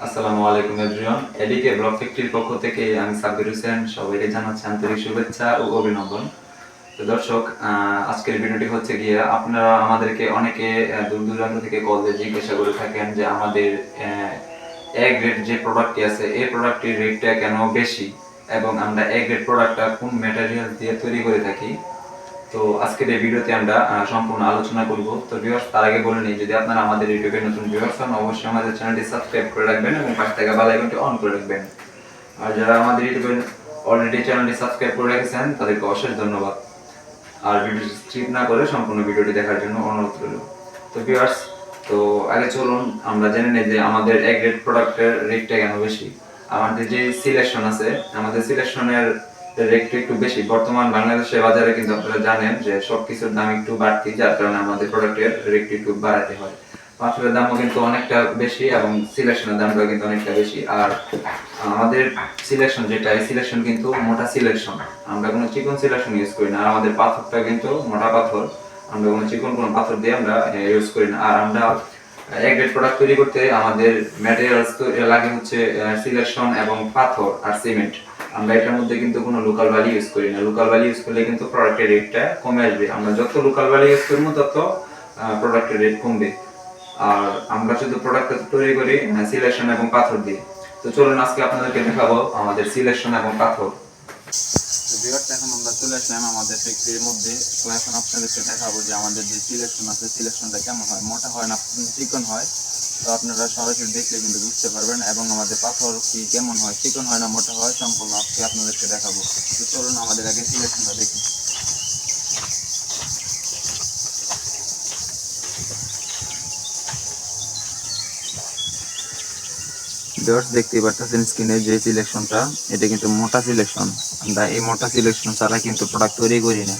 আসসালামু আলাইকুম everyone. এডিকে block ফ্যাক্টরির পক্ষ থেকে আমি সাব্বির হোসেন সবাইকে জানাচ্ছি আন্তরিক শুভেচ্ছা ও অভিনন্দন। তো দর্শক, আজকের ভিডিওটি হচ্ছে গিয়ে আপনারা আমাদেরকে অনেকে দূর দূরান্ত থেকে কল দিয়ে জিজ্ঞাসা করে থাকেন যে আমাদের এ গ্রেড যে প্রোডাক্টটি আছে এই প্রোডাক্টটির রেটটা কেন বেশি এবং আমরা এ গ্রেড প্রোডাক্টটা কোন ম্যাটেরিয়াল দিয়ে তৈরি করে থাকি। তো আজকের এই ভিডিওতে আমরা সম্পূর্ণ আলোচনা করব। তো ভিউয়ার্স, তার আগে বলে নিই, যদি আপনারা আমাদের ইউটিউবে নতুন ভিউয়ার্স হন অবশ্যই আমাদের চ্যানেলটি সাবস্ক্রাইব করে রাখবেন এবং পাশে থাকা বেল আইকনটি অন করে রাখবেন। আর যারা আমাদের ইউটিউবে অলরেডি চ্যানেলটি সাবস্ক্রাইব করে রেখেছেন তাদেরকে অশেষ ধন্যবাদ। আর ভিডিওটি স্কিপ না করে সম্পূর্ণ ভিডিওটি দেখার জন্য অনুরোধ রইল। তো ভিউয়ার্স, তো আগে চলুন আমরা জেনে নিই যে আমাদের এ গ্রেড প্রোডাক্টের রেটটা কেন বেশি। আমাদের যে সিলেকশন আছে, আমাদের সিলেকশনের রেটটা একটু বেশি। বর্তমান বাংলাদেশের বাজারে কিন্তু আপনারা জানেন যে সবকিছুর দাম একটু বাড়তি, যার কারণে আমাদের প্রোডাক্টের রেটটা একটু বাড়াতে হয়। পাথরের দামও কিন্তু অনেকটা বেশি এবং সিলেকশনের দামটাও কিন্তু অনেকটা বেশি। আর আমাদের সিলেকশন যেটা, এই সিলেকশন কিন্তু মোটা সিলেকশন, আমরা কোনো চিকন সিলেকশন ইউজ করি না। আর আমাদের পাথরটা কিন্তু মোটা পাথর, আমরা কোনো চিকন কোনো পাথর দিয়ে আমরা ইউজ করি না। আর আমরা এক গ্রেড প্রোডাক্ট তৈরি করতে আমাদের ম্যাটেরিয়ালস তো লাগে হচ্ছে সিলেকশন এবং পাথর আর সিমেন্ট। আমরা এটার মধ্যে কিন্তু কোনো লোকাল ভ্যালি ইউজ করি না। লোকাল ভ্যালি ইউজ করলে কিন্তু প্রোডাক্টের রেটটা কমে আসবে। আমরা যত লোকাল ভ্যালি ইউজ করবো তত প্রোডাক্টের রেট কমবে। আর আমরা শুধু প্রোডাক্ট তৈরি করি সিলেকশন এবং পাথর দিয়ে। তো চলুন আজকে আপনাদেরকে দেখাবো আমাদের সিলেকশন এবং পাথর। ভিউয়ার্স, এখন আমরা চলে আসলাম আমাদের ফ্যাক্টরির মধ্যে। তো এখন আপনাদেরকে দেখাবো যে আমাদের যে সিলেকশন আছে সিলেকশনটা কেমন হয়, মোটা হয় না চিকন হয়। তো আপনারা সরাসরি দেখলে কিন্তু বুঝতে পারবেন। এবং আমাদের পাথর কি কেমন হয়, চিকন হয় না মোটা হয়, সম্পূর্ণ আজকে আপনাদেরকে দেখাবো। তো চলুন আমাদের আগে সিলেকশনটা দেখি। ভিউয়ার্স, দেখতেই পাচ্ছেন স্ক্রিনে যে সিলেকশনটা, এটা কিন্তু মোটা সিলেকশন। আমরা এই মোটা সিলেকশন ছাড়া কিন্তু প্রোডাক্ট তৈরি করি না।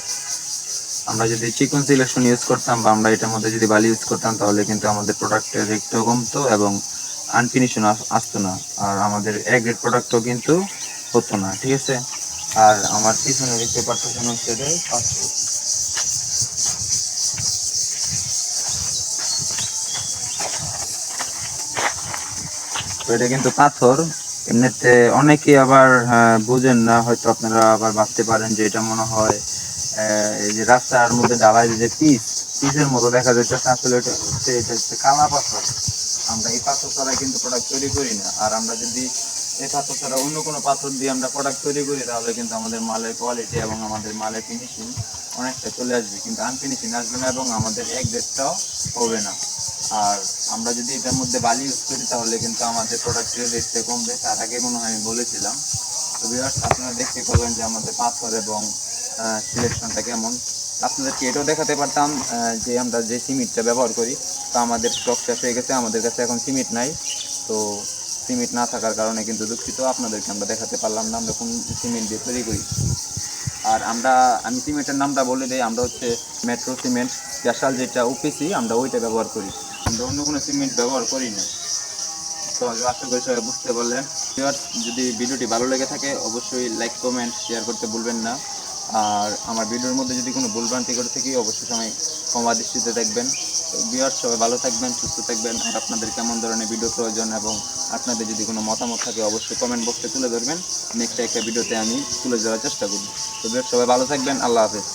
আমরা যদি চিকন সিলেকশন ইউজ করতাম বা আমরা এটার মধ্যে যদি বালি ইউজ করতাম তাহলে কিন্তু আমাদের প্রোডাক্টের রেটটাও কমতো এবং আনফিনিশন আসতো না। আর আমাদের এ গ্রেড প্রোডাক্টও কিন্তু হতো না, ঠিক আছে। আর আমার পিছনে দেখতে পাচ্ছেন হচ্ছে যে তো এটা কিন্তু পাথর। এমনিতে অনেকে আবার বুঝেন না, হয়তো আপনারা আবার ভাবতে পারেন যে এটা মনে হয় এই যে রাস্তার মধ্যে ঢালাই যে পিসের মতো দেখা যাচ্ছে, আসলে এটা হচ্ছে কালা পাথর। আমরা এই পাথর ছাড়া কিন্তু প্রোডাক্ট তৈরি করি না। আর আমরা যদি এই পাথর ছাড়া অন্য কোনো পাথর দিয়ে আমরা প্রোডাক্ট তৈরি করি তাহলে কিন্তু আমাদের মালের কোয়ালিটি এবং আমাদের মালের ফিনিশিং অনেকটা চলে আসবে, কিন্তু আনফিনিশিং আসবে না এবং আমাদের এক দেড়টাও হবে না। আর আমরা যদি এটার মধ্যে বালি ইউজ করি তাহলে কিন্তু আমাদের প্রোডাক্টের রেটটা কমবে। তার আগে মনে হয় আমি বলেছিলাম। তো ভিউয়ার্স, আপনারা দেখতে পাবেন যে আমাদের পাথর এবং সিলেকশনটা কেমন। আপনাদেরকে এটাও দেখাতে পারতাম যে আমরা যে সিমেন্টটা ব্যবহার করি, তো আমাদের স্টক শেষ হয়ে গেছে, আমাদের কাছে এখন সিমেন্ট নাই। তো সিমেন্ট না থাকার কারণে কিন্তু দুঃখিত, আপনাদেরকে আমরা দেখাতে পারলাম না আমরা কোন সিমেন্ট দিয়ে তৈরি করি। আর আমি সিমেন্টের নামটা বলে দিই, আমরা হচ্ছে মেট্রো সিমেন্ট স্পেশাল যেটা ওপিসি, আমরা ওইটা ব্যবহার করি। আমরা অন্য কোনো সিমেন্ট ব্যবহার করি না। তো আশা করি সবাই বুঝতে পারলেন। যদি ভিডিওটি ভালো লেগে থাকে অবশ্যই লাইক কমেন্ট শেয়ার করতে ভুলবেন না। আর আমার ভিডিওর মধ্যে যদি কোনো ভুলভ্রান্তি করে থাকি অবশ্যই সবাই ক্ষমা দৃষ্টিতে দেখবেন। তো ভিউয়ার্স, সবাই ভালো থাকবেন, সুস্থ থাকবেন। আর আপনাদের কেমন ধরনের ভিডিও প্রয়োজন এবং আপনাদের যদি কোনো মতামত থাকে অবশ্যই কমেন্ট বক্সে তুলে ধরবেন। নেক্সট একটা ভিডিওতে আমি তুলে ধরার চেষ্টা করব। তো ভিউয়ার্স, সবাই ভালো থাকবেন। আল্লাহ হাফেজ।